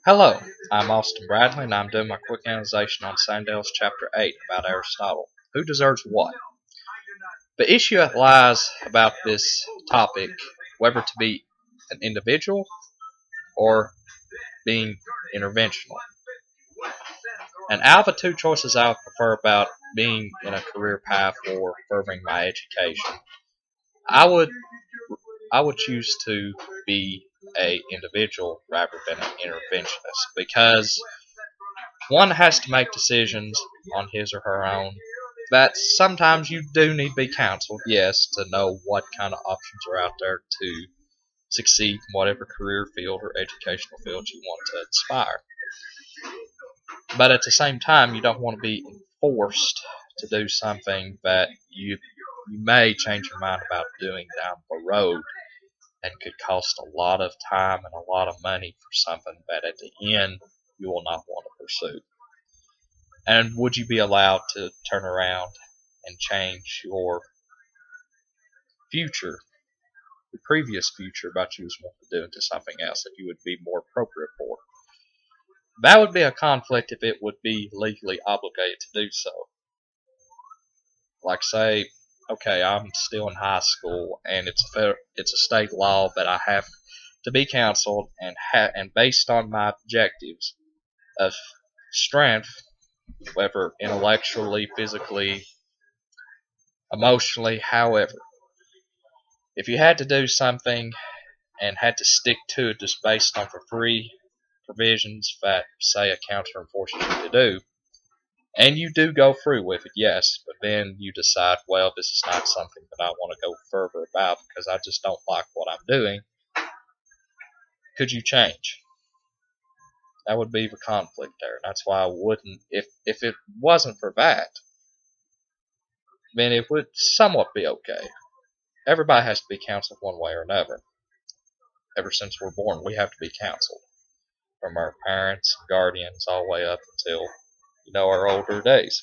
Hello, I'm Austin Bradley, and I'm doing my quick analyzation on Sandel's Chapter 8 about Aristotle. Who deserves what? The issue that lies about this topic, whether to be an individual or being interventional. And out of the two choices, I would prefer about being in a career path or furthering my education. I would I would choose to be a individual rather than an interventionist because one has to make decisions on his or her own. That sometimes you do need to be counseled, yes, to know what kind of options are out there to succeed in whatever career field or educational field you want to inspire. But at the same time, you don't want to be forced to do something that you may change your mind about doing down the road and could cost a lot of time and a lot of money for something that at the end you will not want to pursue. And would you be allowed to turn around and change your future, your previous future, by choosing what to do into something else that you would be more appropriate for? That would be a conflict if it would be legally obligated to do so. Like say, okay, I'm still in high school and it's a state law that I have to be counseled and based on my objectives of strength, whether intellectually, physically, emotionally, however. If you had to do something and had to stick to it just based on for free provisions that, say, a counselor forces you to do, and you do go through with it, yes, but then you decide, well, this is not something that I want to go further about because I just don't like what I'm doing, could you change? That would be the conflict there. That's why I wouldn't, if it wasn't for that, then it would somewhat be okay. Everybody has to be counseled one way or another. Ever since we're born, we have to be counseled from our parents, guardians, all the way up until our older days.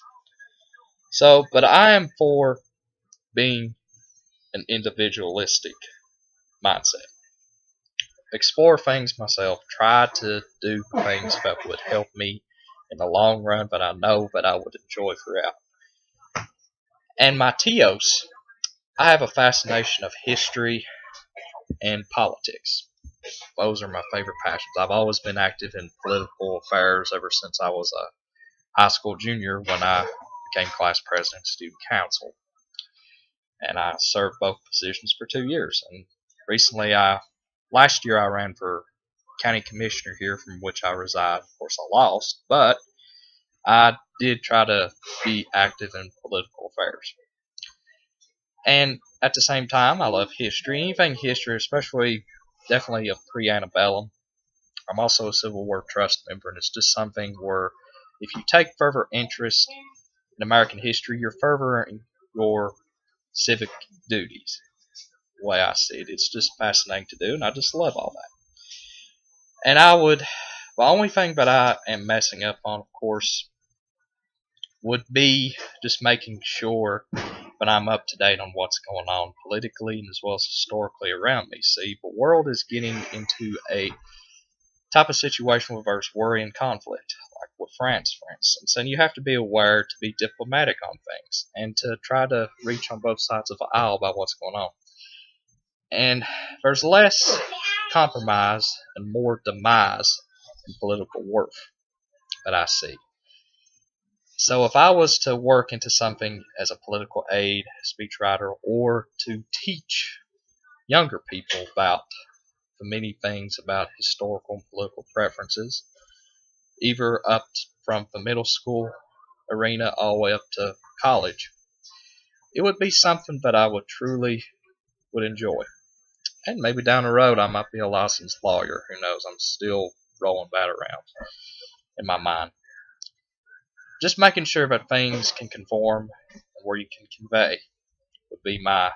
So, but I am for being an individualistic mindset. Explore things myself. Try to do things that would help me in the long run, but I know that I would enjoy throughout. And my TOs, I have a fascination of history and politics. Those are my favorite passions. I've always been active in political affairs ever since I was a high school junior when I became class president of student council. And I served both positions for 2 years. And recently, last year I ran for county commissioner here from which I reside. Of course, I lost, but I did try to be active in political affairs. And at the same time, I love history. Anything history, especially definitely of pre-antebellum. I'm also a Civil War Trust member, and it's just something where if you take further interest in American history, you're furthering your civic duties. The way I see it, it's just fascinating to do, and I just love all that. And the only thing that I am messing up on, of course, would be just making sure that I'm up to date on what's going on politically and as well as historically around me. See, the world is getting into a type of situation where there's worry and conflict, like with France, for instance. And you have to be aware to be diplomatic on things and to try to reach on both sides of the aisle about what's going on. And there's less compromise and more demise in political work that I see. So if I was to work into something as a political aide, speechwriter, or to teach younger people about the many things about historical and political preferences, either up from the middle school arena all the way up to college, it would be something that I would truly would enjoy. And maybe down the road I might be a licensed lawyer. Who knows? I'm still rolling that around in my mind. Just making sure that things can conform and where you can convey would be my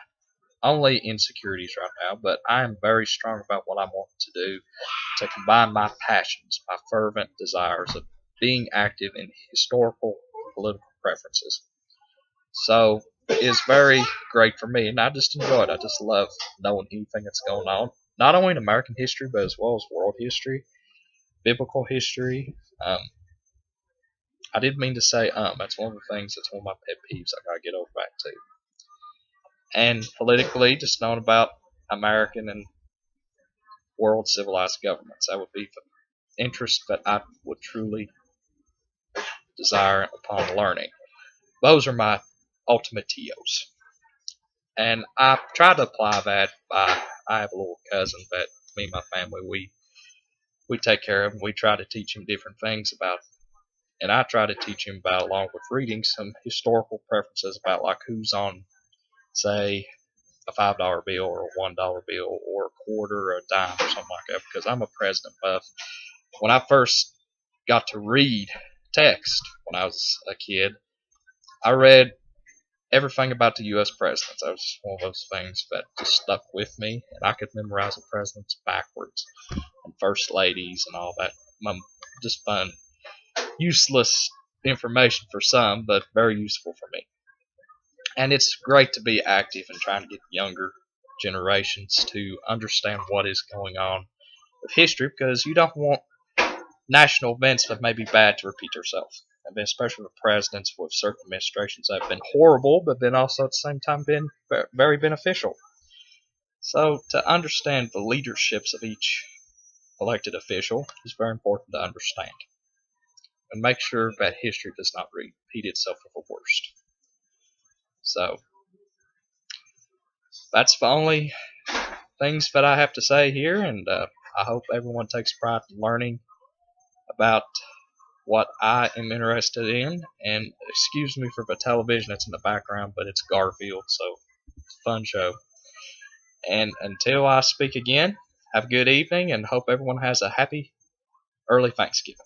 only insecurities right now, but I am very strong about what I'm wanting to do to combine my passions, my fervent desires of being active in historical and political preferences. So it is very great for me, and I just enjoy it. I just love knowing anything that's going on, not only in American history, but as well as world history. biblical history. I didn't mean to say That's one of the things that's one of my pet peeves I gotta get over back to. And politically, just knowing about American and world civilized governments. That would be interest that I would truly desire upon learning. Those are my ultimate TOs. And I try to apply that by, I have a little cousin that me and my family, we take care of, and we try to teach him different things about, and I try to teach him about, along with reading, some historical preferences about like who's on, say, a $5 bill or a $1 bill or a quarter or a dime or something like that, because I'm a president buff. When I first got to read text when I was a kid, I read everything about the U.S. presidents. That was one of those things that just stuck with me, and I could memorize the presidents backwards and first ladies and all that. Just fun, useless information for some, but very useful for me. And it's great to be active and trying to get younger generations to understand what is going on with history, because you don't want national events that may be bad to repeat themselves. And especially with presidents with certain administrations that have been horrible, but then also at the same time been very beneficial. So to understand the leaderships of each elected official is very important to understand. And make sure that history does not repeat itself for the worst. So that's the only things that I have to say here, and I hope everyone takes pride in learning about what I am interested in. And excuse me for the television that's in the background, but it's Garfield, so it's a fun show. And until I speak again, have a good evening, and hope everyone has a happy early Thanksgiving.